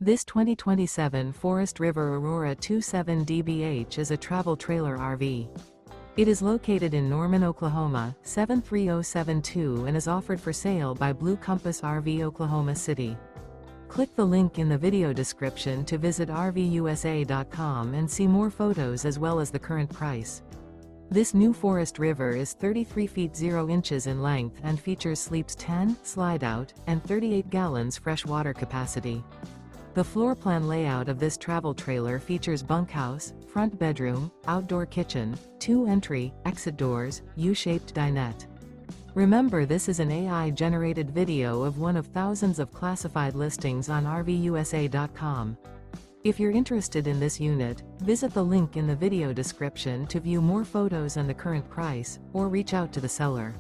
This 2027 Forest River Aurora 27 DBH is a travel trailer RV. It is located in Norman, Oklahoma, 73072 and is offered for sale by Blue Compass RV Oklahoma City. Click the link in the video description to visit RVUSA.com and see more photos as well as the current price. This new Forest River is 33 feet 0 inches in length and features sleeps 10, slide-out, and 38 gallons fresh water capacity. The floor plan layout of this travel trailer features bunkhouse, front bedroom, outdoor kitchen, 2 entry, exit doors, U-shaped dinette. Remember, this is an AI-generated video of one of thousands of classified listings on RVUSA.com. If you're interested in this unit, visit the link in the video description to view more photos and the current price, or reach out to the seller.